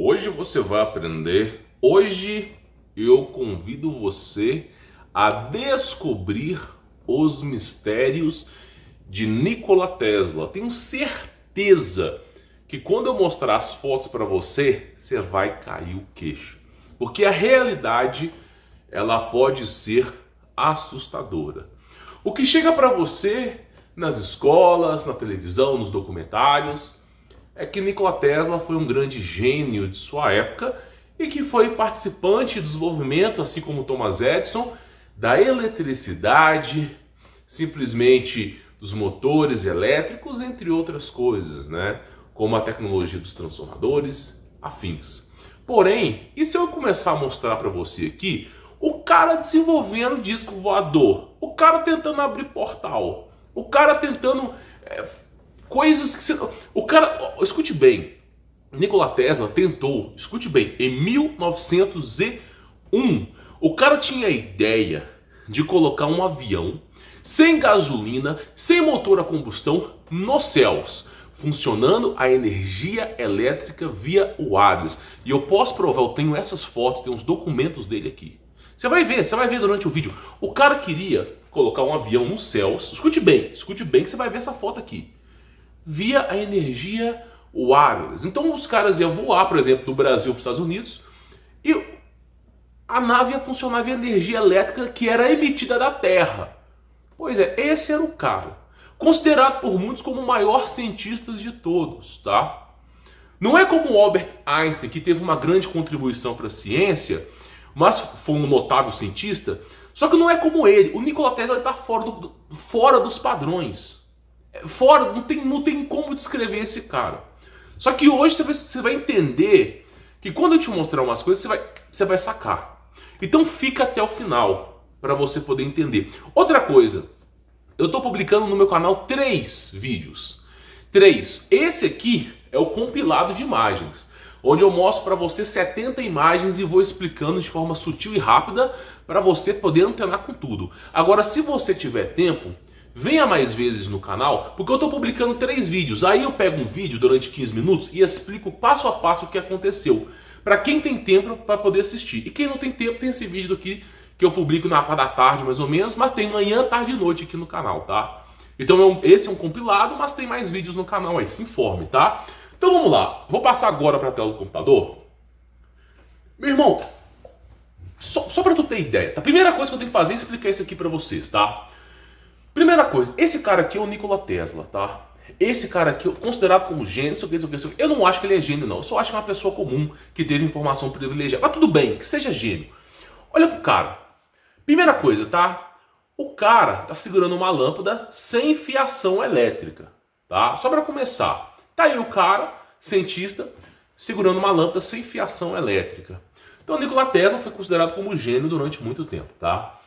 Hoje você vai aprender. Hoje eu convido você a descobrir os mistérios de Nikola Tesla. Tenho certeza que quando eu mostrar as fotos para você, você vai cair o queixo. Porque a realidade, ela pode ser assustadora. O que chega para você nas escolas, na televisão, nos documentários, é que Nikola Tesla foi um grande gênio de sua época e que foi participante do desenvolvimento, assim como Thomas Edison, da eletricidade, simplesmente dos motores elétricos, entre outras coisas, né? Como a tecnologia dos transformadores, afins. Porém, e se eu começar a mostrar para você aqui o cara desenvolvendo disco voador, o cara tentando abrir portal, o cara tentando coisas que o cara, escute bem, Nikola Tesla tentou, escute bem, em 1901, o cara tinha a ideia de colocar um avião sem gasolina, sem motor a combustão, nos céus, funcionando a energia elétrica via wireless. E eu posso provar, eu tenho essas fotos, tenho uns documentos dele aqui. Você vai ver durante o vídeo. O cara queria colocar um avião nos céus, escute bem que você vai ver essa foto aqui, via a energia wireless. Então os caras iam voar, por exemplo, do Brasil para os Estados Unidos, e a nave ia funcionar via energia elétrica que era emitida da Terra. Pois é, esse era o cara, considerado por muitos como o maior cientista de todos, tá? Não é como o Albert Einstein, que teve uma grande contribuição para a ciência, mas foi um notável cientista. Só que não é como ele. O Nikola Tesla está fora dos padrões. Fora, não tem como descrever esse cara. Só que hoje você vai entender que quando eu te mostrar umas coisas, você vai sacar. Então fica até o final para você poder entender. Outra coisa, eu estou publicando no meu canal 3 vídeos. 3. Esse aqui é o compilado de imagens, onde eu mostro para você 70 imagens e vou explicando de forma sutil e rápida para você poder antenar com tudo. Agora, se você tiver tempo, venha mais vezes no canal, porque eu estou publicando 3 vídeos. Aí eu pego um vídeo durante 15 minutos e explico passo a passo o que aconteceu. Para quem tem tempo para poder assistir. E quem não tem tempo, tem esse vídeo aqui que eu publico na parte da tarde mais ou menos, mas tem manhã, tarde e noite aqui no canal, tá? Então esse é um compilado, mas tem mais vídeos no canal aí, se informe, tá? Então vamos lá, vou passar agora para a tela do computador. Meu irmão, só para tu ter ideia, tá? A primeira coisa que eu tenho que fazer é explicar isso aqui para vocês, tá? Primeira coisa, esse cara aqui é o Nikola Tesla, tá? Esse cara aqui, considerado como gênio, isso aqui. Eu não acho que ele é gênio, não. Eu só acho que é uma pessoa comum que teve informação privilegiada. Mas tudo bem, que seja gênio. Olha pro cara. Primeira coisa, tá? O cara tá segurando uma lâmpada sem fiação elétrica, tá? Só para começar. Tá aí o cara, cientista, segurando uma lâmpada sem fiação elétrica. Então, Nikola Tesla foi considerado como gênio durante muito tempo, tá?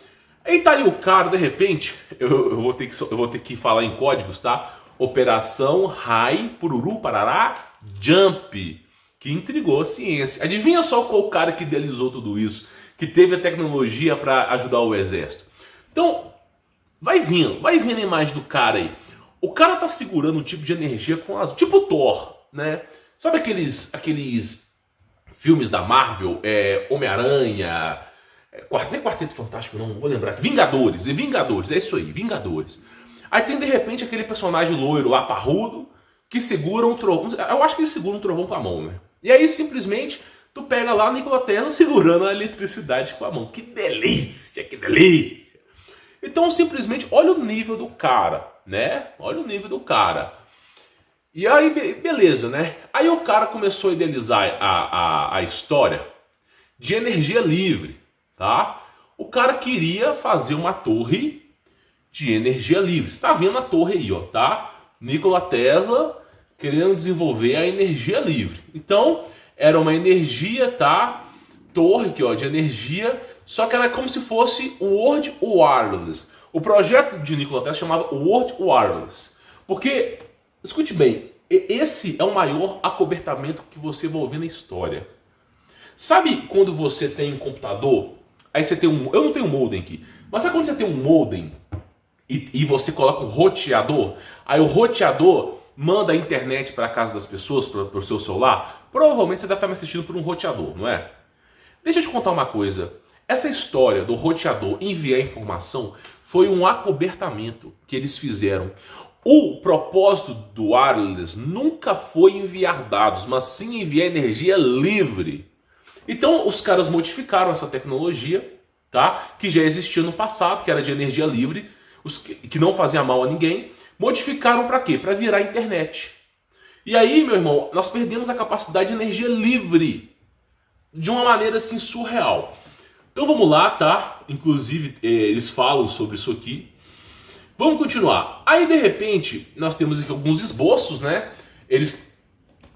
E tá aí o cara, de repente, eu vou ter que falar em códigos, tá? Operação Rai Pururu Parará Jump, que intrigou a ciência. Adivinha só qual o cara que idealizou tudo isso, que teve a tecnologia para ajudar o exército. Então, vai vindo a imagem do cara aí. O cara tá segurando um tipo de energia com as... tipo Thor, né? Sabe aqueles filmes da Marvel, Homem-Aranha... não é Quarteto Fantástico, não vou lembrar. Vingadores, é isso aí, Vingadores. Aí tem de repente aquele personagem loiro lá, parrudo, que segura um trovão. Eu acho que ele segura um trovão com a mão, né? E aí simplesmente tu pega lá o Nikola Tesla segurando a eletricidade com a mão. Que delícia, que delícia! Então simplesmente olha o nível do cara, né? Olha o nível do cara. E aí, beleza, né? Aí o cara começou a idealizar a história de energia livre, tá? O cara queria fazer uma torre de energia livre. Você tá vendo a torre aí, ó, tá? Nikola Tesla querendo desenvolver a energia livre. Então, era uma energia, tá? Torre aqui, ó, de energia, só que era como se fosse o World Wireless. O projeto de Nikola Tesla chamava World Wireless. Porque, escute bem, esse é o maior acobertamento que você vai ouvir na história. Sabe quando você tem um computador, aí você tem um... eu não tenho um modem aqui, mas sabe quando você tem um modem e você coloca um roteador? Aí o roteador manda a internet para a casa das pessoas, para o seu celular, provavelmente você deve estar me assistindo por um roteador, não é? Deixa eu te contar uma coisa. Essa história do roteador enviar informação foi um acobertamento que eles fizeram. O propósito do wireless nunca foi enviar dados, mas sim enviar energia livre. Então os caras modificaram essa tecnologia, tá? Que já existia no passado, que era de energia livre, que não fazia mal a ninguém. Modificaram para quê? Para virar internet. E aí, meu irmão, nós perdemos a capacidade de energia livre de uma maneira assim surreal. Então vamos lá, tá? Inclusive eles falam sobre isso aqui. Vamos continuar. Aí de repente nós temos aqui alguns esboços, né? Eles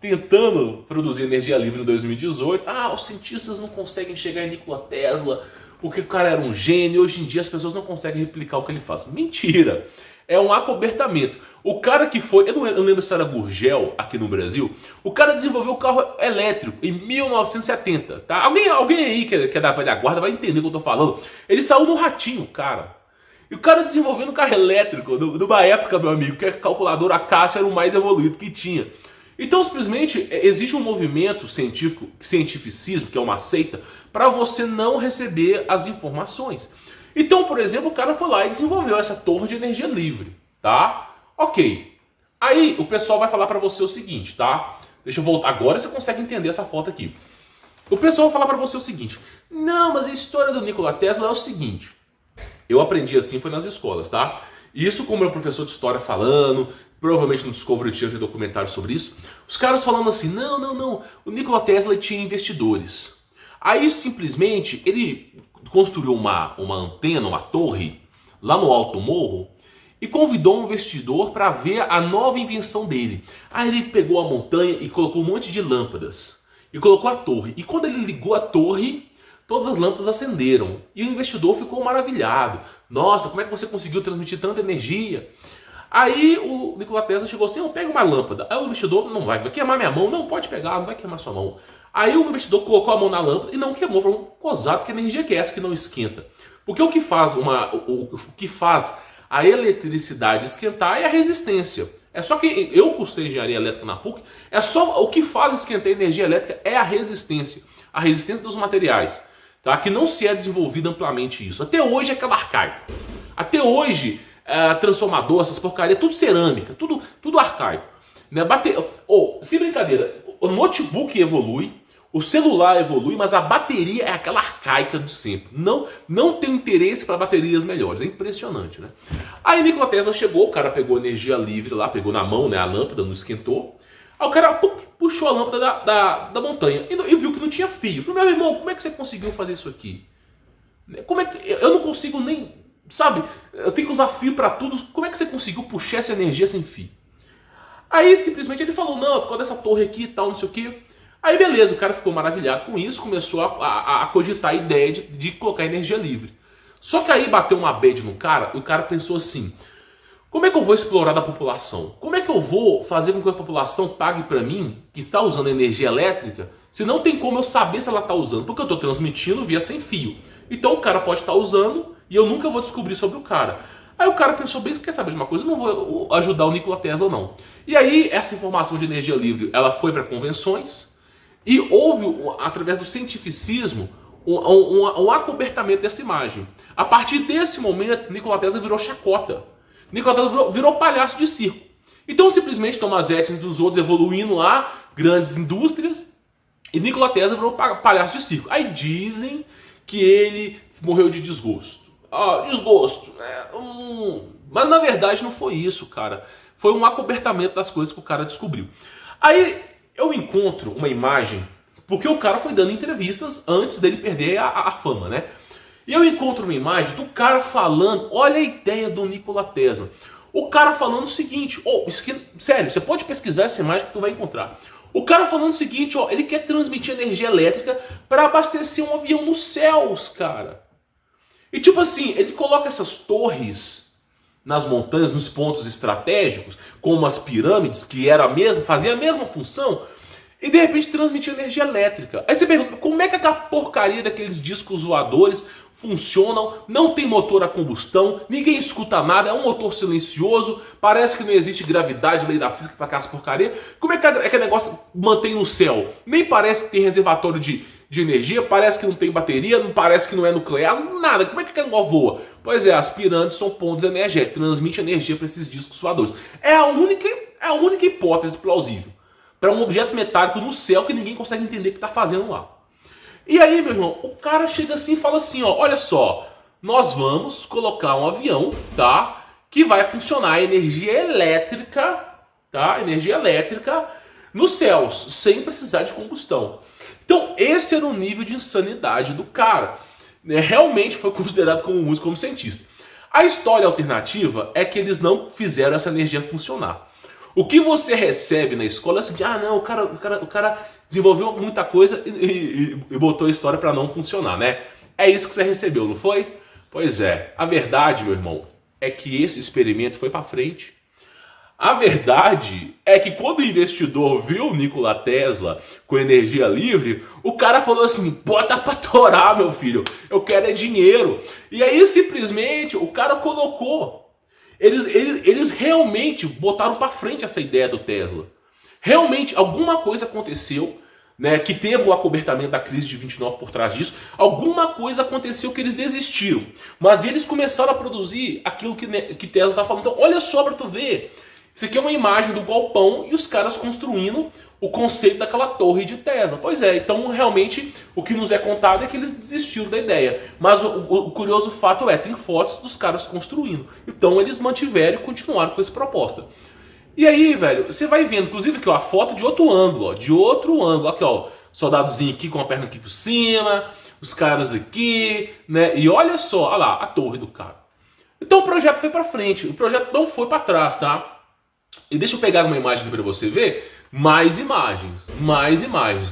tentando produzir energia livre em 2018. Ah, os cientistas não conseguem chegar em Nikola Tesla, porque o cara era um gênio. Hoje em dia as pessoas não conseguem replicar o que ele faz. Mentira! É um acobertamento. O cara que foi, eu não lembro se era Gurgel aqui no Brasil, o cara desenvolveu o carro elétrico em 1970, tá? Alguém aí que é da velha guarda vai entender o que eu tô falando. Ele saiu no ratinho, cara. E o cara desenvolvendo um carro elétrico, numa época, meu amigo, que a calculadora Cassia era o mais evoluído que tinha. Então, simplesmente, existe um movimento científico, cientificismo, que é uma seita, para você não receber as informações. Então, por exemplo, o cara foi lá e desenvolveu essa torre de energia livre, tá? Ok. Aí, o pessoal vai falar para você o seguinte, tá? Deixa eu voltar. Agora você consegue entender essa foto aqui. O pessoal vai falar para você o seguinte. Não, mas a história do Nikola Tesla é o seguinte. Eu aprendi assim, foi nas escolas, tá? Isso com o meu professor de história falando, provavelmente no Discovery Channel tem documentário sobre isso. Os caras falando assim, não, o Nikola Tesla tinha investidores. Aí simplesmente ele construiu uma antena, uma torre, lá no alto morro, e convidou um investidor para ver a nova invenção dele. Aí ele pegou a montanha e colocou um monte de lâmpadas. E colocou a torre. E quando ele ligou a torre, todas as lâmpadas acenderam. E o investidor ficou maravilhado. Nossa, como é que você conseguiu transmitir tanta energia? Aí o Nikola Tesla chegou assim, pega uma lâmpada. Aí o investidor, não vai queimar minha mão. Não, pode pegar, não vai queimar sua mão. Aí o investidor colocou a mão na lâmpada e não queimou. Falou, cozado, que energia que é essa que não esquenta? Porque o que faz, o que faz a eletricidade esquentar é a resistência. É só que eu cursei engenharia elétrica na PUC, é só o que faz esquentar a energia elétrica é a resistência dos materiais, tá? Que não se é desenvolvido amplamente isso. Até hoje é aquela arcaico. Até hoje, transformador, essas porcarias, tudo cerâmica, tudo arcaico. Né? Sem brincadeira, o notebook evolui, o celular evolui, mas a bateria é aquela arcaica de sempre. Não tem interesse para baterias melhores. É impressionante, né? Aí Nikola Tesla chegou, o cara pegou energia livre lá, pegou na mão, né, a lâmpada, não esquentou. Aí o cara puxou a lâmpada da montanha e viu que não tinha fio. Falei, meu irmão, como é que você conseguiu fazer isso aqui? Como é que eu não consigo nem, sabe? Eu tenho que usar fio para tudo. Como é que você conseguiu puxar essa energia sem fio? Aí simplesmente ele falou, não, por causa dessa torre aqui e tal, não sei o que. Aí beleza, o cara ficou maravilhado com isso, começou a cogitar a ideia de colocar energia livre. Só que aí bateu uma bad no cara, e o cara pensou assim, como é que eu vou explorar da população? Como é que eu vou fazer com que a população pague para mim, que está usando energia elétrica, se não tem como eu saber se ela está usando? Porque eu estou transmitindo via sem fio. Então o cara pode estar usando e eu nunca vou descobrir sobre o cara. Aí o cara pensou bem, quer saber de uma coisa? Eu não vou ajudar o Nikola Tesla não. E aí essa informação de energia livre, ela foi para convenções, e houve, através do cientificismo, um acobertamento dessa imagem. A partir desse momento, Nikola Tesla virou chacota. Nikola Tesla virou palhaço de circo. Então, simplesmente, Thomas Edison e os outros evoluindo lá, grandes indústrias, e Nikola Tesla virou palhaço de circo. Aí dizem que ele morreu de desgosto. Desgosto. Mas, na verdade, não foi isso, cara. Foi um acobertamento das coisas que o cara descobriu. Aí eu encontro uma imagem, porque o cara foi dando entrevistas antes dele perder a fama, né? E eu encontro uma imagem do cara falando, olha a ideia do Nikola Tesla. O cara falando o seguinte, sério, você pode pesquisar essa imagem que tu vai encontrar. O cara falando o seguinte, ele quer transmitir energia elétrica para abastecer um avião nos céus, cara. E tipo assim, ele coloca essas torres nas montanhas, nos pontos estratégicos, como as pirâmides, que fazia a mesma função. e de repente transmitir energia elétrica. Aí você pergunta, como é que aquela porcaria daqueles discos voadores funcionam, não tem motor a combustão, ninguém escuta nada, é um motor silencioso, parece que não existe gravidade, lei da física para aquelas porcaria. Como é que aquele negócio mantém no céu? Nem parece que tem reservatório de energia, parece que não tem bateria, não parece que não é nuclear, nada. Como é que aquele negócio voa? Pois é, as piranhas são pontos energéticos, transmite energia para esses discos voadores. É a única hipótese plausível para um objeto metálico no céu que ninguém consegue entender o que está fazendo lá. E aí, meu irmão, o cara chega assim e fala assim, ó, olha só, nós vamos colocar um avião, tá, que vai funcionar a energia elétrica, tá, energia elétrica nos céus, sem precisar de combustão. Então, esse era o nível de insanidade do cara. Realmente foi considerado como músico, como cientista. A história alternativa é que eles não fizeram essa energia funcionar. O que você recebe na escola é assim, não, o cara desenvolveu muita coisa e botou a história para não funcionar, né? É isso que você recebeu, não foi? Pois é, a verdade, meu irmão, é que esse experimento foi para frente. A verdade é que quando o investidor viu o Nikola Tesla com energia livre, o cara falou assim, bota pra torar, meu filho, eu quero é dinheiro. E aí simplesmente o cara colocou. Eles realmente botaram para frente essa ideia do Tesla. Realmente alguma coisa aconteceu, né, que teve o acobertamento da crise de 29 por trás disso. Alguma coisa aconteceu que eles desistiram. Mas eles começaram a produzir aquilo que Tesla está falando. Então olha só para tu ver. Isso aqui é uma imagem do galpão e os caras construindo o conceito daquela torre de Tesla. Pois é, então realmente o que nos é contado é que eles desistiram da ideia. Mas o curioso fato é, tem fotos dos caras construindo. Então eles mantiveram e continuaram com essa proposta. E aí, velho, você vai vendo, inclusive aqui, ó, a foto de outro ângulo, ó, de outro ângulo. Aqui, ó, soldadozinho aqui com a perna aqui por cima, os caras aqui, né? E olha só, olha lá, a torre do cara. Então o projeto foi pra frente, o projeto não foi pra trás, tá? E deixa eu pegar uma imagem aqui pra você ver. Mais imagens,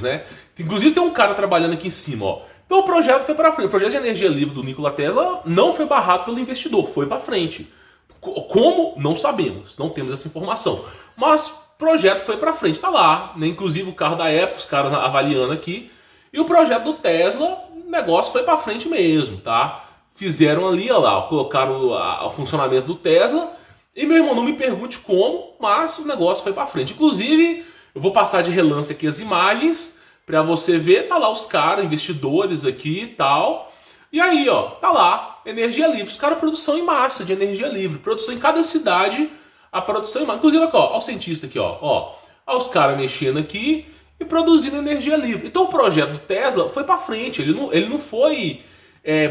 né? Inclusive tem um cara trabalhando aqui em cima, ó. Então o projeto foi pra frente. O projeto de energia livre do Nikola Tesla não foi barrado pelo investidor, foi pra frente. Como? Não sabemos, não temos essa informação. Mas o projeto foi pra frente, tá lá, né? Inclusive o carro da época, os caras avaliando aqui. E o projeto do Tesla, o negócio foi pra frente mesmo, tá? Fizeram ali, ó lá, colocaram o funcionamento do Tesla. E meu irmão, não me pergunte como, mas o negócio foi pra frente. Inclusive, eu vou passar de relance aqui as imagens pra você ver. Tá lá os caras, investidores aqui e tal. E aí, ó, tá lá, energia livre. Os caras, produção em massa de energia livre. Produção em cada cidade, a produção em massa. Inclusive, aqui, ó o cientista aqui, ó os caras mexendo aqui e produzindo energia livre. Então o projeto do Tesla foi pra frente. Ele não foi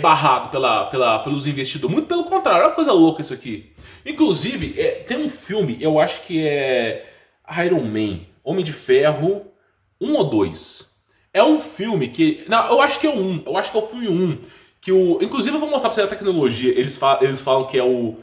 barrado pelos investidores. Muito pelo contrário, olha que coisa louca isso aqui. Inclusive, tem um filme, eu acho que é Iron Man, Homem de Ferro 1 ou 2. É um filme que... Não, eu acho que é o 1. Eu acho que é o filme 1. Inclusive, eu vou mostrar pra você a tecnologia. Eles falam que é o...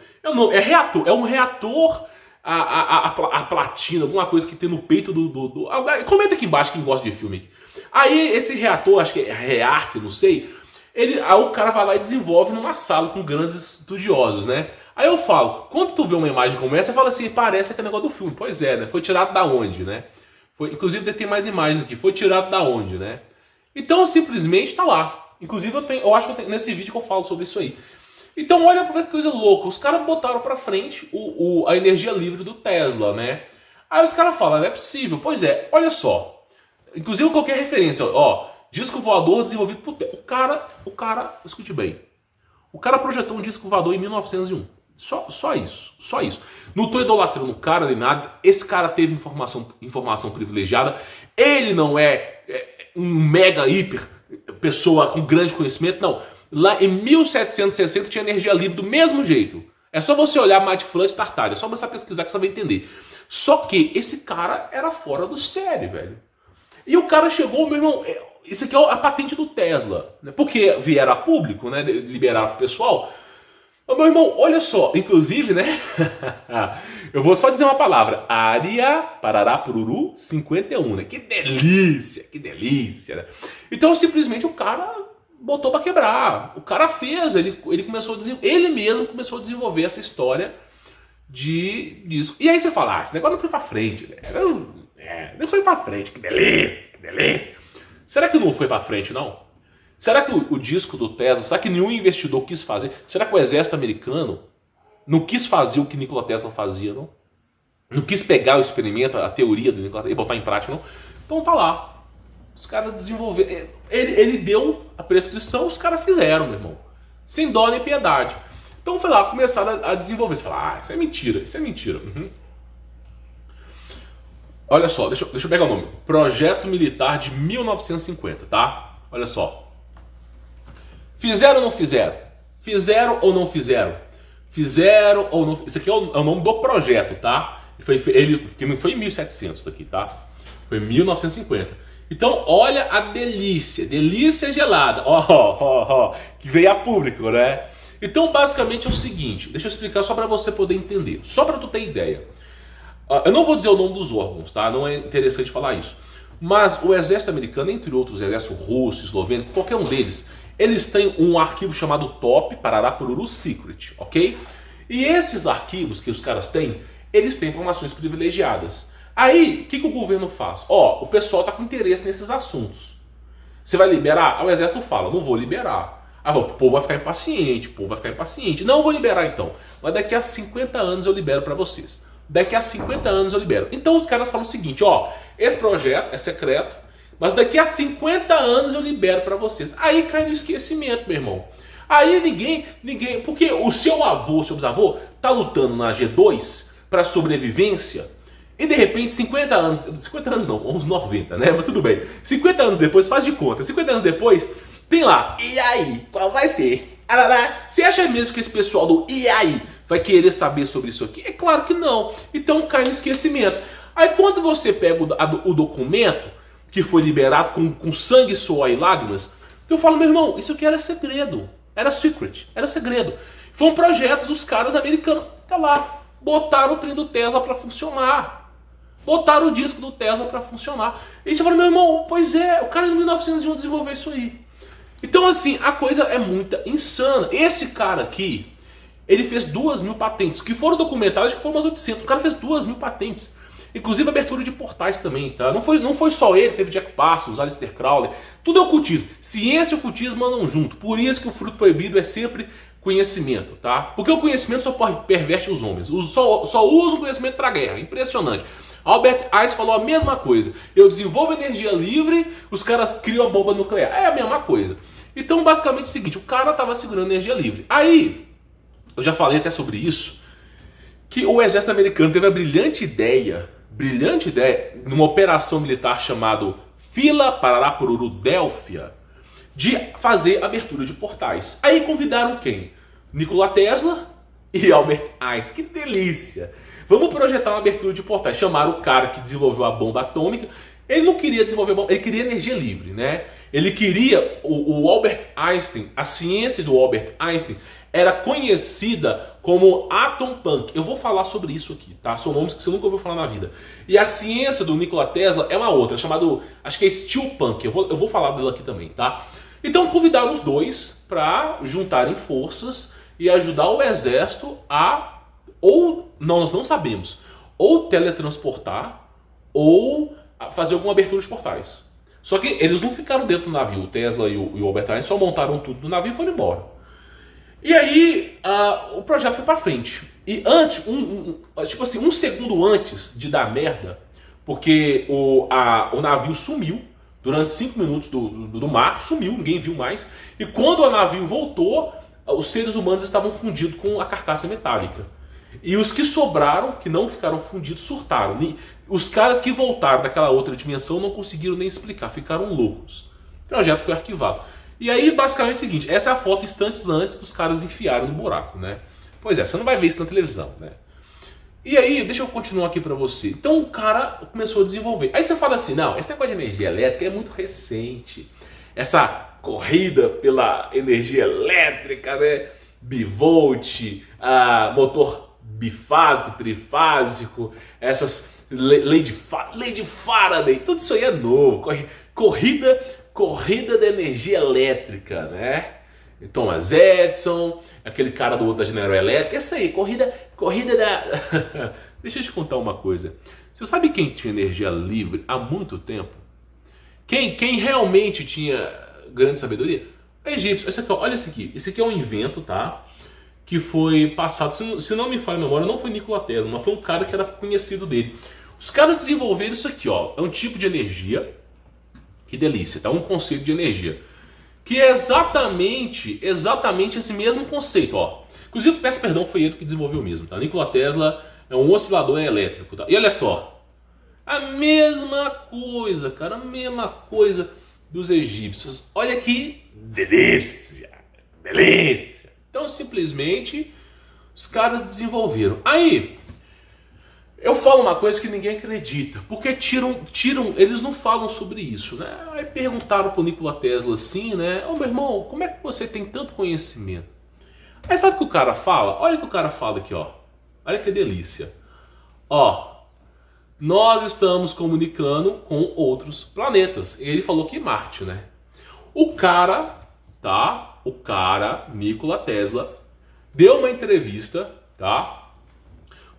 É reator. É um reator a platina, alguma coisa que tem no peito do... Comenta aqui embaixo quem gosta de filme. Aí, esse reator, acho que é REARC, eu não sei. Aí o cara vai lá e desenvolve numa sala com grandes estudiosos, né? Aí eu falo, quando tu vê uma imagem como essa, você fala assim, parece aquele negócio do filme. Pois é, né? Foi tirado da onde, né? Inclusive tem mais imagens aqui. Foi tirado da onde, né? Então simplesmente tá lá. Inclusive eu acho que nesse vídeo que eu falo sobre isso aí. Então olha pra que coisa louca. Os caras botaram pra frente a energia livre do Tesla, né? Aí os caras falam, não é possível. Pois é, olha só. Inclusive eu coloquei referência, ó. Disco voador desenvolvido por Tesla. O cara, escute bem. O cara projetou um disco voador em 1901. Só isso. Não tô idolatrando o cara nem nada. Esse cara teve informação privilegiada. Ele não é um mega hiper pessoa com grande conhecimento, não. Lá em 1760 tinha energia livre do mesmo jeito. É só você olhar Mad Flood Tartária, é só você pesquisar que você vai entender. Só que esse cara era fora do sério, velho. E o cara chegou, meu irmão, isso aqui é a patente do Tesla, né? Porque vieram a público, né? Liberaram pro pessoal. Meu irmão, olha só, inclusive, né? Eu vou só dizer uma palavra. Área Parará Pururu 51, né? Que delícia, né? Então, simplesmente, o cara botou pra quebrar. O cara fez, ele começou ele mesmo começou a desenvolver essa história disso. E aí você fala, esse negócio não foi pra frente, né? Não foi pra frente, que delícia, que delícia. Será que não foi pra frente, não? Será que o disco do Tesla, será que nenhum investidor quis fazer? Será que o exército americano não quis fazer o que Nikola Tesla fazia, não? Não quis pegar o experimento, a teoria do Nikola Tesla e botar em prática, não? Então tá lá. Os caras desenvolveram. Ele deu a prescrição, os caras fizeram, meu irmão. Sem dó nem piedade. Então foi lá, começaram a desenvolver. Você fala, isso é mentira, isso é mentira. Uhum. Olha só, deixa eu pegar o nome. Projeto Militar de 1950, tá? Olha só. Fizeram ou não fizeram? Fizeram ou não fizeram? Fizeram ou não... Isso aqui é o nome do projeto, tá? Que não foi em 1700 daqui, tá? Foi em 1950. Então, olha a delícia. Delícia gelada. Que veio a público, né? Então, basicamente é o seguinte. Deixa eu explicar só para você poder entender. Só para tu ter ideia. Eu não vou dizer o nome dos órgãos, tá? Não é interessante falar isso. Mas o exército americano, entre outros, o exército russo, esloveno, qualquer um deles... Eles têm um arquivo chamado TOP, Parará Pururu Secret, ok? E esses arquivos que os caras têm, eles têm informações privilegiadas. Aí, o que o governo faz? O pessoal tá com interesse nesses assuntos. Você vai liberar? Aí o exército fala, não vou liberar. Aí o povo vai ficar impaciente, Não, eu vou liberar então. Mas daqui a 50 anos eu libero para vocês. Daqui a 50 anos eu libero. Então os caras falam o seguinte, esse projeto é secreto, mas daqui a 50 anos eu libero para vocês. Aí cai no esquecimento, meu irmão. Aí ninguém... Porque o seu avô, seu bisavô, tá lutando na G2 para sobrevivência. E de repente, 50 anos... 50 anos não, uns 90, né? Mas tudo bem. 50 anos depois, faz de conta. 50 anos depois, tem lá. E aí? Qual vai ser? Você acha mesmo que esse pessoal do e aí vai querer saber sobre isso aqui? É claro que não. Então cai no esquecimento. Aí quando você pega o documento... que foi liberado com sangue, suor e lágrimas, eu falo, meu irmão, isso aqui era segredo, era secret, era segredo. Foi um projeto dos caras americanos, tá lá, botaram o trem do Tesla para funcionar, botaram o disco do Tesla para funcionar. E você fala, meu irmão, pois é, o cara em 1901 desenvolveu isso aí. Então assim, a coisa é muito insana. Esse cara aqui, ele fez 2.000 patentes, que foram documentadas, que foram umas 800, o cara fez 2.000 patentes. Inclusive abertura de portais também, tá? Não foi só ele, teve Jack Parsons, Aleister Crowley, tudo é ocultismo. Ciência e ocultismo andam junto. Por isso que o fruto proibido é sempre conhecimento, tá? Porque o conhecimento só perverte os homens. Só usa o conhecimento para guerra. Impressionante. Albert Einstein falou a mesma coisa. Eu desenvolvo energia livre, os caras criam a bomba nuclear. É a mesma coisa. Então, basicamente é o seguinte, o cara estava segurando energia livre. Aí, eu já falei até sobre isso, que o exército americano teve a brilhante ideia, numa operação militar chamada Fila Pararapururu Délfia, de fazer abertura de portais. Aí convidaram quem? Nikola Tesla e Albert Einstein. Que delícia! Vamos projetar uma abertura de portais. Chamaram o cara que desenvolveu a bomba atômica. Ele não queria desenvolver bomba, ele queria energia livre, né? Ele queria, o Albert Einstein, a ciência do Albert Einstein era conhecida como Atom Punk. Eu vou falar sobre isso aqui, tá? São nomes que você nunca ouviu falar na vida. E a ciência do Nikola Tesla é uma outra, chamada, acho que é Steel Punk. Eu vou falar dela aqui também, tá? Então convidaram os dois para juntarem forças e ajudar o exército a, ou nós não sabemos, ou teletransportar ou fazer alguma abertura de portais. Só que eles não ficaram dentro do navio. O Tesla e o Albert Einstein só montaram tudo no navio e foram embora. E aí o projeto foi pra frente. E antes, tipo assim, um segundo antes de dar merda, porque o navio sumiu durante 5 minutos do mar, sumiu, ninguém viu mais. E quando o navio voltou, os seres humanos estavam fundidos com a carcaça metálica. E os que sobraram, que não ficaram fundidos, surtaram. Os caras que voltaram daquela outra dimensão não conseguiram nem explicar, ficaram loucos. O projeto foi arquivado. E aí, basicamente é o seguinte, essa é a foto instantes antes dos caras enfiarem no buraco, né? Pois é, você não vai ver isso na televisão, né? E aí, deixa eu continuar aqui pra você. Então o cara começou a desenvolver. Aí você fala assim, não, esse negócio de energia elétrica é muito recente. Essa corrida pela energia elétrica, né? Bivolt, motor bifásico, trifásico, essas lei de Faraday, tudo isso aí é novo. Corrida da energia elétrica, né? Thomas Edison, aquele cara da General Electric, essa aí, corrida da... Deixa eu te contar uma coisa. Você sabe quem tinha energia livre há muito tempo? Quem realmente tinha grande sabedoria? Egípcio. Esse aqui, ó, olha esse aqui. Esse aqui é um invento, tá? Que foi passado, se não me falha a memória, não foi Nikola Tesla, mas foi um cara que era conhecido dele. Os caras desenvolveram isso aqui, ó. É um tipo de energia. Que delícia, tá? Um conceito de energia. Que é exatamente esse mesmo conceito, ó. Inclusive, peço perdão, foi ele que desenvolveu mesmo, tá? Nikola Tesla é um oscilador elétrico, tá? E olha só. A mesma coisa, cara, a mesma coisa dos egípcios. Olha que delícia, delícia. Então, simplesmente, os caras desenvolveram. Aí, eu falo uma coisa que ninguém acredita, porque tiram, eles não falam sobre isso, né? Aí perguntaram pro Nikola Tesla assim, né? Ô, meu irmão, como é que você tem tanto conhecimento? Aí sabe o que o cara fala? Olha o que o cara fala aqui, ó. Olha que delícia. Ó. Nós estamos comunicando com outros planetas. Ele falou que Marte, né? O cara, tá? O cara, Nikola Tesla, deu uma entrevista, tá?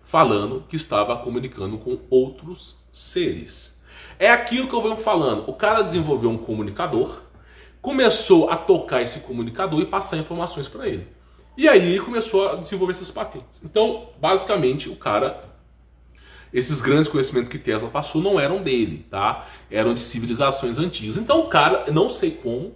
Falando que estava comunicando com outros seres. É aquilo que eu venho falando. O cara desenvolveu um comunicador, começou a tocar esse comunicador e passar informações para ele. E aí ele começou a desenvolver essas patentes. Então, basicamente, o cara... Esses grandes conhecimentos que Tesla passou não eram dele, tá? Eram de civilizações antigas. Então o cara, não sei como,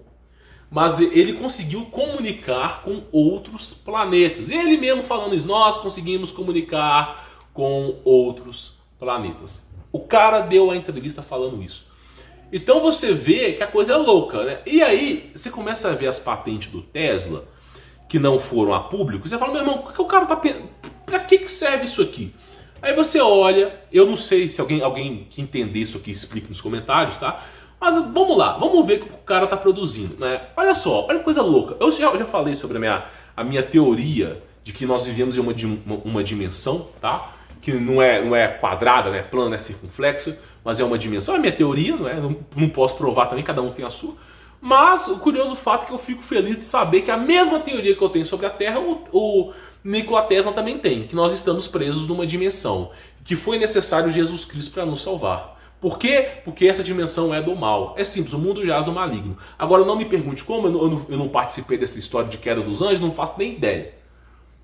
mas ele conseguiu comunicar com outros planetas. E ele mesmo falando isso, nós conseguimos comunicar com outros planetas. O cara deu a entrevista falando isso. Então você vê que a coisa é louca, né? E aí você começa a ver as patentes do Tesla, que não foram a público, e você fala, meu irmão, o que o cara tá pensando? Pra que serve isso aqui? Aí você olha, eu não sei se alguém que entender isso aqui explica nos comentários, tá? Mas vamos lá, vamos ver o que o cara tá produzindo, né? Olha só, olha que coisa louca. Eu já falei sobre a minha teoria de que nós vivemos em uma dimensão, tá? Que não é quadrada, né? Plana, é circunflexa, mas é uma dimensão. É a minha teoria, não é? Não posso provar também, cada um tem a sua. Mas o curioso fato é que eu fico feliz de saber que a mesma teoria que eu tenho sobre a Terra, o Nikola Tesla também tem, que nós estamos presos numa dimensão, que foi necessário Jesus Cristo para nos salvar. Por quê? Porque essa dimensão é do mal. É simples, o mundo jaz do maligno. Agora não me pergunte como, eu não participei dessa história de queda dos anjos, não faço nem ideia.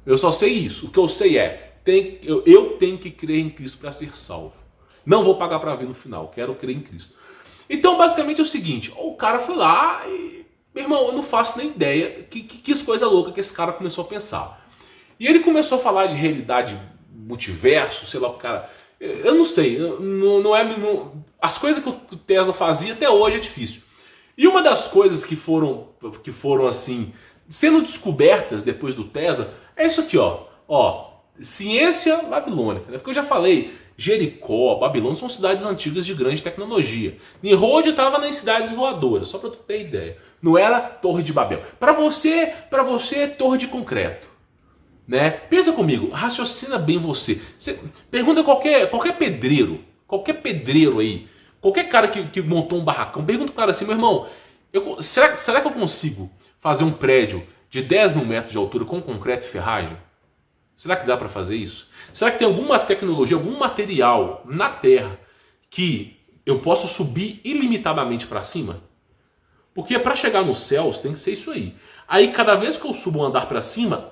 Eu só sei isso. O que eu sei é, eu tenho que crer em Cristo para ser salvo. Não vou pagar para ver no final, quero crer em Cristo. Então basicamente é o seguinte, o cara foi lá e, meu irmão, eu não faço nem ideia que coisa louca que esse cara começou a pensar. E ele começou a falar de realidade multiverso, sei lá, o cara... Eu não sei, as coisas que o Tesla fazia até hoje é difícil. E uma das coisas que foram assim, sendo descobertas depois do Tesla, é isso aqui, ó. Ciência babilônica, né? Porque eu já falei, Jericó, Babilônia são cidades antigas de grande tecnologia. Nimrod estava nas cidades voadoras, só para tu ter ideia. Não era Torre de Babel. Para você é torre de concreto. Né? Pensa comigo, raciocina bem você. Pergunta qualquer pedreiro aí, qualquer cara que montou um barracão, pergunta pro cara assim, meu irmão, será que eu consigo fazer um prédio de 10 mil metros de altura com concreto e ferragem? Será que dá para fazer isso? Será que tem alguma tecnologia, algum material na Terra que eu posso subir ilimitadamente para cima? Porque para chegar nos céus tem que ser isso aí. Aí cada vez que eu subo um andar para cima,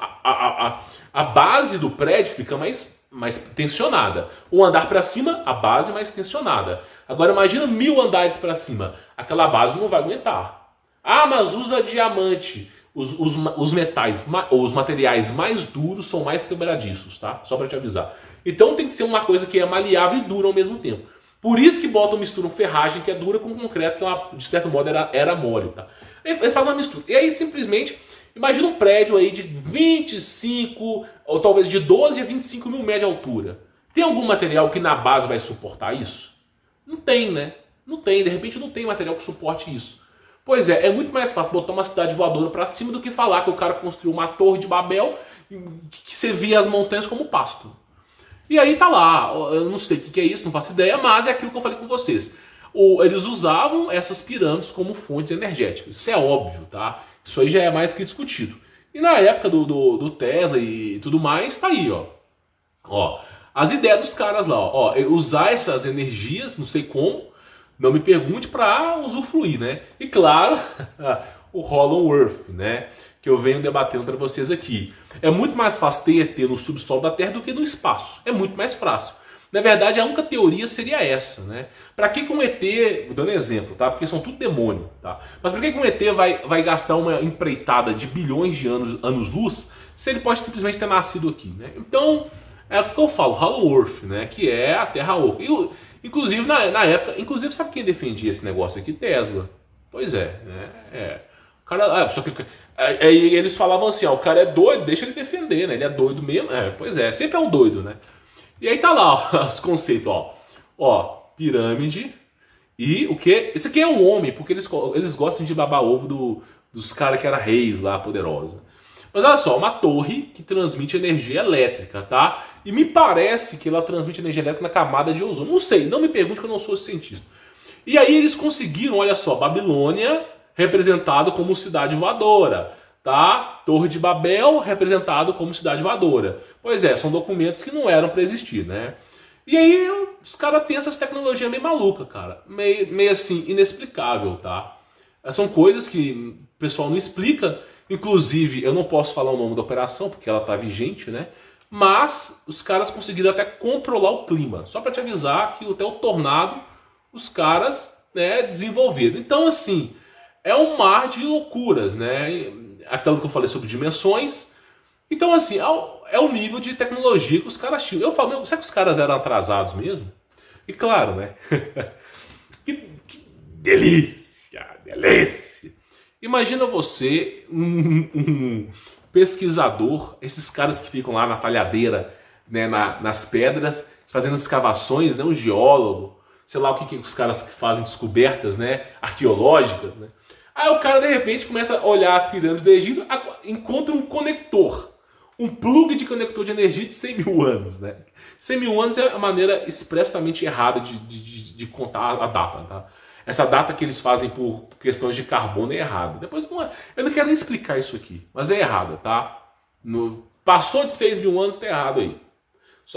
a base do prédio fica mais tensionada. Um andar para cima, a base mais tensionada. Agora imagina 1000 andares para cima. Aquela base não vai aguentar. Ah, mas usa diamante. Os metais, os materiais mais duros são mais quebradiços, tá? Só para te avisar. Então tem que ser uma coisa que é maleável e dura ao mesmo tempo. Por isso que misturam ferragem que é dura com concreto, que de certo modo era mole, tá? Eles fazem uma mistura. E aí simplesmente, imagina um prédio aí de 25, ou talvez de 12 a 25 mil metros de altura. Tem algum material que na base vai suportar isso? Não tem, né? Não tem, de repente não tem material que suporte isso. Pois é muito mais fácil botar uma cidade voadora pra cima do que falar que o cara construiu uma torre de Babel que você via as montanhas como pasto. E aí tá lá, eu não sei o que é isso, não faço ideia, mas é aquilo que eu falei com vocês. Eles usavam essas pirâmides como fontes energéticas. Isso é óbvio, tá? Isso aí já é mais que discutido. E na época do Tesla e tudo mais, tá aí, ó. as ideias dos caras lá, ó, usar essas energias, não sei como, não me pergunte, para usufruir, né? E claro, o Hollow Earth, né? Que eu venho debatendo para vocês aqui. É muito mais fácil ter ET no subsolo da Terra do que no espaço. É muito mais fácil. Na verdade, a única teoria seria essa, né? Para que um ET, dando exemplo, tá? Porque são tudo demônio, tá? Mas para que um ET vai gastar uma empreitada de bilhões de anos-luz se ele pode simplesmente ter nascido aqui, né? Então, é o que eu falo, Hollow Earth, né? Que é a Terra oca. Inclusive, na época, inclusive, sabe quem defendia esse negócio aqui? Tesla. Pois é, né? O cara, só que aí eles falavam assim, ó, o cara é doido, deixa ele defender, né? Ele é doido mesmo. Pois é, sempre é um doido, né? E aí tá lá, ó, os conceitos, ó, pirâmide e o que? Esse aqui é um homem, porque eles gostam de babar ovo dos caras que eram reis lá, poderosos. Mas olha só, uma torre que transmite energia elétrica, tá? E me parece que ela transmite energia elétrica na camada de ozônio. Não sei, não me pergunte que eu não sou cientista. E aí eles conseguiram, olha só, Babilônia representado como cidade voadora, tá? Torre de Babel representado como cidade voadora. Pois é, são documentos que não eram para existir, né? E aí os caras têm essas tecnologias meio malucas, cara. Meio assim, inexplicável, tá? São coisas que o pessoal não explica. Inclusive, eu não posso falar o nome da operação, porque ela tá vigente, né? Mas os caras conseguiram até controlar o clima. Só para te avisar que até o tornado os caras, né, desenvolveram. Então, assim, é um mar de loucuras, né? Aquilo que eu falei sobre dimensões. Então, assim, é o nível de tecnologia que os caras tinham. Eu falo, será que os caras eram atrasados mesmo? E claro, né? que delícia, delícia. Imagina você, um pesquisador, esses caras que ficam lá na talhadeira, né, nas pedras, fazendo escavações, né, um geólogo, sei lá o que os caras que fazem descobertas, né, arqueológicas, né? Aí o cara de repente começa a olhar as pirâmides do Egito, encontra um conector, um plug de conector de energia de 100 mil anos, né? 100 mil anos é a maneira expressamente errada de contar a data, tá? Essa data que eles fazem por questões de carbono é errada. Depois, eu não quero nem explicar isso aqui, mas é errada, tá? Passou de 6 mil anos, tá errado aí.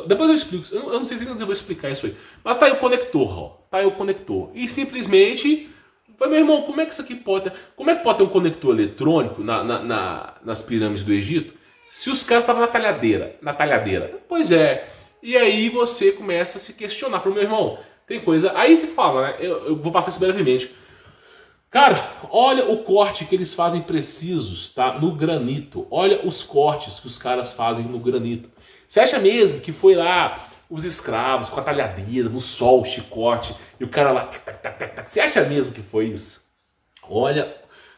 Depois eu explico, eu não sei se eu vou explicar isso aí. Mas tá aí o conector, ó. Tá aí o conector. E simplesmente, meu irmão, como é que isso aqui pode ter? Como é que pode ter um conector eletrônico nas pirâmides do Egito se os caras estavam na talhadeira? Pois é. E aí você começa a se questionar. Fala, meu irmão, tem coisa. Aí você fala, né? Eu vou passar isso brevemente. Cara, olha o corte que eles fazem precisos, tá? No granito. Olha os cortes que os caras fazem no granito. Você acha mesmo que foi lá os escravos com a talhadeira, no sol, o chicote, e o cara lá... Você acha mesmo que foi isso? Olha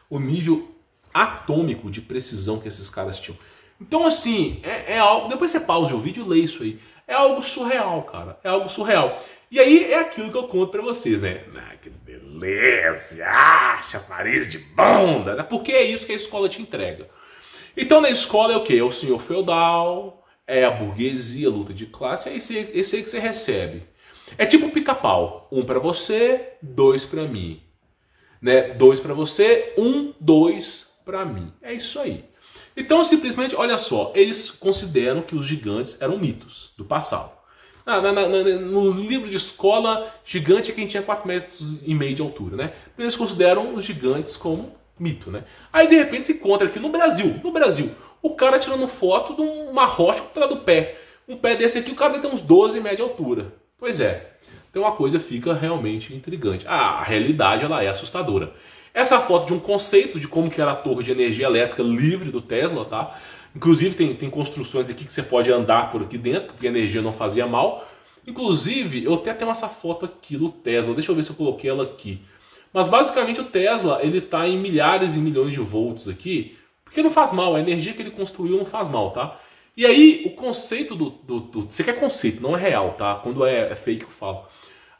o nível atômico de precisão que esses caras tinham. Então, assim, é algo... Depois você pausa o vídeo e lê isso aí. É algo surreal, cara. É algo surreal. E aí é aquilo que eu conto pra vocês, né? Que delícia! Chafariz de bunda! Né? Porque é isso que a escola te entrega. Então, na escola é o quê? É o senhor feudal, é a burguesia, a luta de classe, é esse aí que você recebe. É tipo um pica-pau. 1 pra você, 2 pra mim. Né? 2 pra você, 1, 2 pra mim. É isso aí. Então, simplesmente, olha só, eles consideram que os gigantes eram mitos do passado. No livro de escola, gigante é quem tinha 4,5 metros de altura, né? Eles consideram os gigantes como mito, né? Aí, de repente, se encontra aqui no Brasil, o cara tirando foto de uma rocha contra do pé. Um pé desse aqui, o cara tem uns 12 metros de altura. Pois é. Então a coisa fica realmente intrigante. A realidade, ela é assustadora. Essa foto de um conceito de como que era a torre de energia elétrica livre do Tesla, tá? Inclusive tem construções aqui que você pode andar por aqui dentro, porque a energia não fazia mal. Inclusive, eu até tenho essa foto aqui do Tesla, deixa eu ver se eu coloquei ela aqui. Mas basicamente o Tesla, ele está em milhares e milhões de volts aqui, porque não faz mal, a energia que ele construiu não faz mal, tá? E aí, o conceito você quer conceito, não é real, tá? Quando é fake eu falo.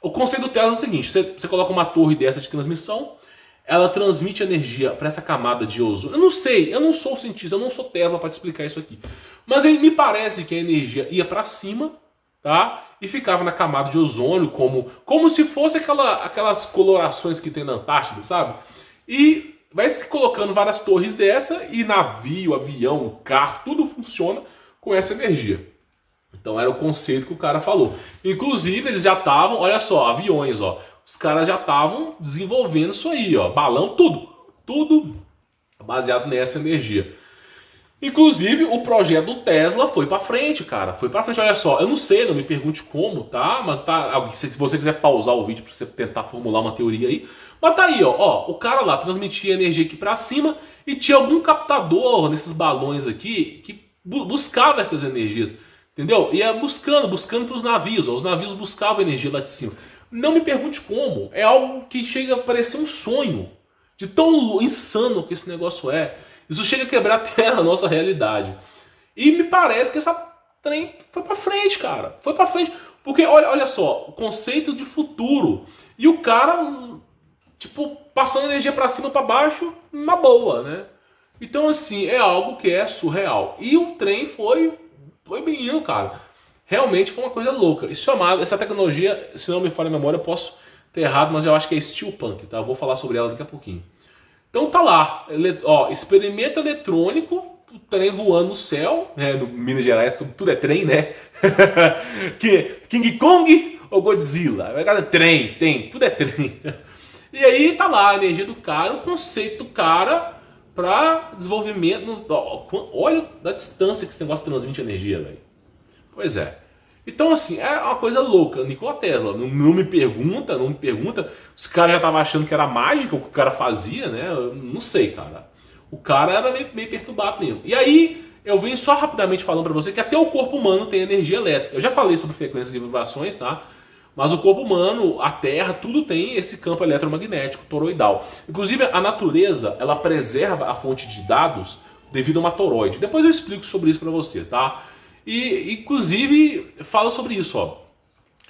O conceito do Tesla é o seguinte, você coloca uma torre dessa de transmissão, ela transmite energia para essa camada de ozônio. Eu não sei, eu não sou cientista, eu não sou Tesla para te explicar isso aqui. Mas aí me parece que a energia ia para cima, tá? E ficava na camada de ozônio, como se fosse aquelas colorações que tem na Antártida, sabe? E vai se colocando várias torres dessa e navio, avião, carro, tudo funciona com essa energia. Então era o conceito que o cara falou. Inclusive eles já estavam, olha só, aviões, ó. Os caras já estavam desenvolvendo isso aí, ó. Balão, tudo baseado nessa energia. Inclusive o projeto do Tesla foi pra frente, cara. Foi pra frente, olha só. Eu não sei, não me pergunte como, tá? Mas tá, se você quiser pausar o vídeo pra você tentar formular uma teoria aí. Mas tá aí, ó. O cara lá transmitia energia aqui pra cima e tinha algum captador nesses balões aqui que buscava essas energias. Entendeu? Ia buscando para os navios. Ó. Os navios buscavam energia lá de cima. Não me pergunte como. É algo que chega a parecer um sonho. De tão insano que esse negócio é. Isso chega a quebrar até a nossa realidade. E me parece que essa trem foi pra frente, cara. Foi pra frente. Porque, olha só, o conceito de futuro. E o cara, tipo, passando energia pra cima, pra baixo, na boa, né? Então, assim, é algo que é surreal. E o trem foi bem, cara. Realmente foi uma coisa louca. Isso essa tecnologia, se não me falha a memória, eu posso ter errado, mas eu acho que é steampunk, tá? Eu vou falar sobre ela daqui a pouquinho. Então tá lá, ó, experimento eletrônico, o trem voando no céu, né? No Minas Gerais tudo é trem, né? King Kong ou Godzilla? Trem, tudo é trem. E aí tá lá a energia do cara, o conceito do cara para desenvolvimento. Olha a distância que esse negócio transmite energia, velho. Pois é. Então, assim, é uma coisa louca. Nikola Tesla, não me pergunta. Os caras já estavam achando que era mágica o que o cara fazia, né? Eu não sei, cara. O cara era meio perturbado mesmo. E aí, eu venho só rapidamente falando pra você que até o corpo humano tem energia elétrica. Eu já falei sobre frequências e vibrações, tá? Mas o corpo humano, a Terra, tudo tem esse campo eletromagnético toroidal. Inclusive, a natureza, ela preserva a fonte de dados devido a uma toroide. Depois eu explico sobre isso pra você, tá? E, inclusive, fala sobre isso, ó.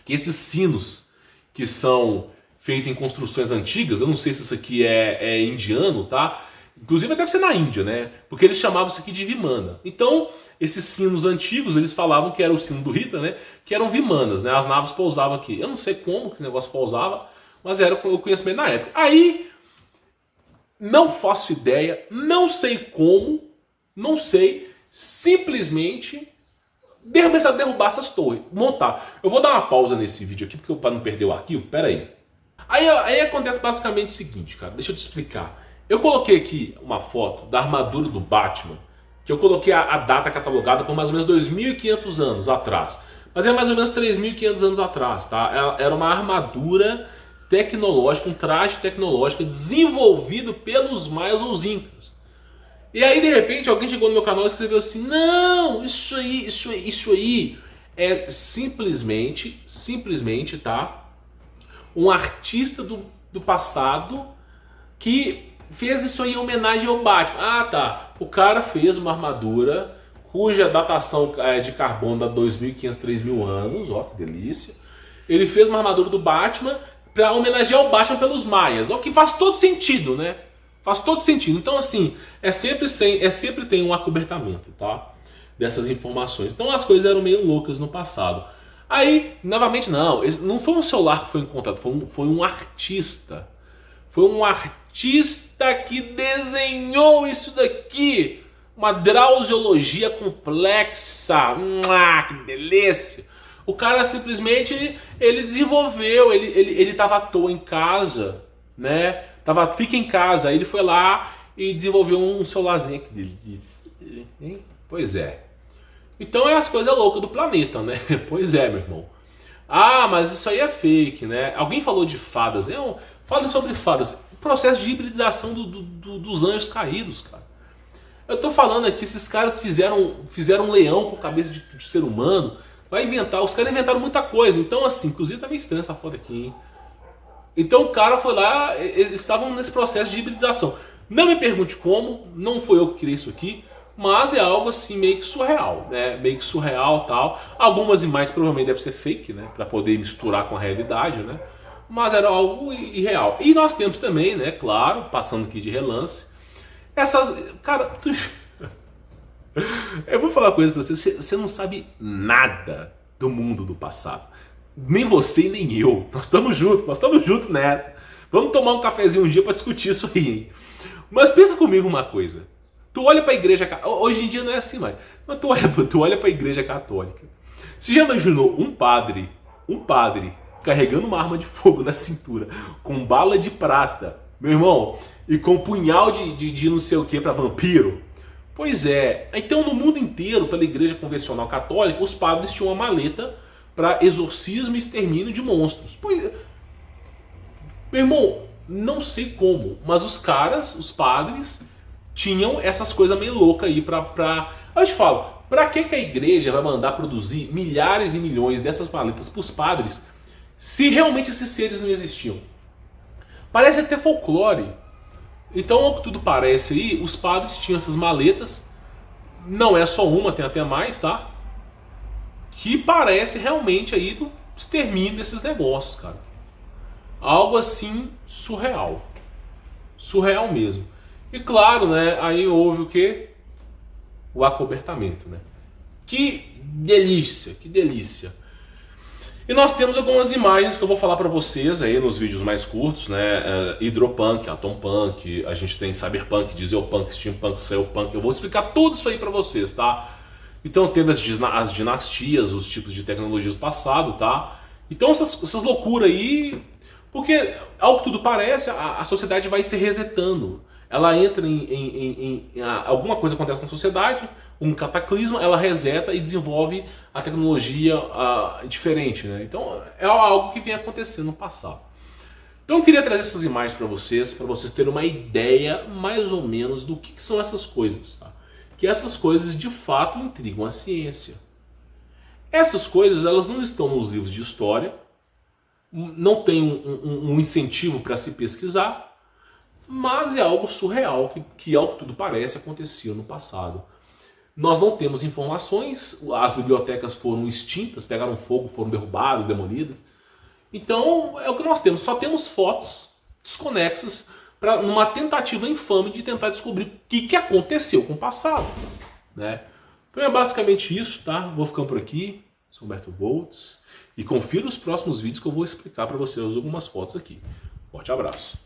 Que esses sinos que são feitos em construções antigas, eu não sei se isso aqui é indiano, tá? Inclusive deve ser na Índia, né? Porque eles chamavam isso aqui de Vimana. Então, esses sinos antigos, eles falavam que era o sino do Hitler, né? Que eram Vimanas, né? As naves pousavam aqui. Eu não sei como que esse negócio pousava, mas era o conhecimento na época. Aí, não faço ideia, não sei como, não sei, simplesmente começar a derrubar essas torres, montar. Eu vou dar uma pausa nesse vídeo aqui, para não perder o arquivo, pera aí. Aí acontece basicamente o seguinte, cara, deixa eu te explicar. Eu coloquei aqui uma foto da armadura do Batman, que eu coloquei a data catalogada por mais ou menos 2.500 anos atrás. Mas é mais ou menos 3.500 anos atrás, tá? Era uma armadura tecnológica, um traje tecnológico desenvolvido pelos maias ou os incas. E aí, de repente, alguém chegou no meu canal e escreveu assim: não, isso aí é simplesmente, tá? Um artista do passado que fez isso aí em homenagem ao Batman. Ah, tá. O cara fez uma armadura cuja datação de carbono dá 2.500, 3.000 anos. Ó, que delícia. Ele fez uma armadura do Batman para homenagear o Batman pelos maias. O que faz todo sentido, né? Faz todo sentido. Então, assim, sempre tem um acobertamento, tá? Dessas informações. Então, as coisas eram meio loucas no passado. Aí, novamente, não foi um celular que foi encontrado, foi um artista. Foi um artista que desenhou isso daqui. Uma drausiologia complexa. Que delícia. O cara simplesmente, ele desenvolveu, ele estava à toa em casa, né? Fica em casa, aí ele foi lá e desenvolveu um celularzinho aqui. Pois é. Então é as coisas loucas do planeta, né? Pois é, meu irmão. Ah, mas isso aí é fake, né? Alguém falou de fadas. Fale sobre fadas. O processo de hibridização dos anjos caídos, cara. Eu tô falando aqui, esses caras fizeram um leão com cabeça de ser humano. Os caras inventaram muita coisa. Então, assim, inclusive tá meio estranha essa foto aqui, hein? Então o cara foi lá, eles estavam nesse processo de hibridização. Não me pergunte como, não foi eu que criei isso aqui, mas é algo assim meio que surreal, né? Meio que surreal, tal. Algumas imagens provavelmente devem ser fake, né? Para poder misturar com a realidade, né? Mas era algo irreal. E nós temos também, né? Claro, passando aqui de relance, cara, eu vou falar uma coisa pra você. Você não sabe nada do mundo do passado. Nem você nem eu. Nós estamos juntos nessa. Vamos tomar um cafezinho um dia para discutir isso aí, hein? Mas pensa comigo uma coisa. Tu olha para a igreja, hoje em dia não é assim mais, mas tu olha para a igreja católica. Você já imaginou um padre carregando uma arma de fogo na cintura, com bala de prata, meu irmão, e com punhal de não sei o que para vampiro? Pois é, então no mundo inteiro, pela igreja convencional católica, os padres tinham uma maleta para exorcismo e extermínio de monstros. Pois, meu irmão, não sei como, mas os caras, os padres, tinham essas coisas meio loucas aí pra... Eu te falo, pra que a igreja vai mandar produzir milhares e milhões dessas maletas pros padres se realmente esses seres não existiam? Parece até folclore. Então, ao que tudo parece aí, os padres tinham essas maletas, não é só uma, tem até mais, tá? Que parece realmente aí do extermínio desses negócios, cara. Algo assim surreal. Surreal mesmo. E claro, né, aí houve o quê? O acobertamento, né? Que delícia, que delícia. E nós temos algumas imagens que eu vou falar pra vocês aí nos vídeos mais curtos, né? Hidropunk, Atompunk, a gente tem Cyberpunk, Dieselpunk, Steampunk, Sailpunk. Eu vou explicar tudo isso aí pra vocês, tá? Então tendo as dinastias, os tipos de tecnologias do passado, tá? Então essas loucuras aí... Porque, ao que tudo parece, a sociedade vai se resetando. Ela entra alguma coisa acontece na sociedade, um cataclisma, ela reseta e desenvolve a tecnologia diferente, né? Então é algo que vem acontecendo no passado. Então eu queria trazer essas imagens para vocês terem uma ideia mais ou menos do que são essas coisas, tá? Que essas coisas de fato intrigam a ciência. Essas coisas elas não estão nos livros de história, não tem um incentivo para se pesquisar, mas é algo surreal que, ao que tudo parece, acontecia no passado. Nós não temos informações, as bibliotecas foram extintas, pegaram fogo, foram derrubadas, demolidas. Então é o que nós temos, só temos fotos desconexas numa tentativa infame de tentar descobrir o que aconteceu com o passado, né? Então é basicamente isso, tá? Vou ficando por aqui, sou Humberto Voltz, e confira os próximos vídeos que eu vou explicar para vocês algumas fotos aqui. Forte abraço!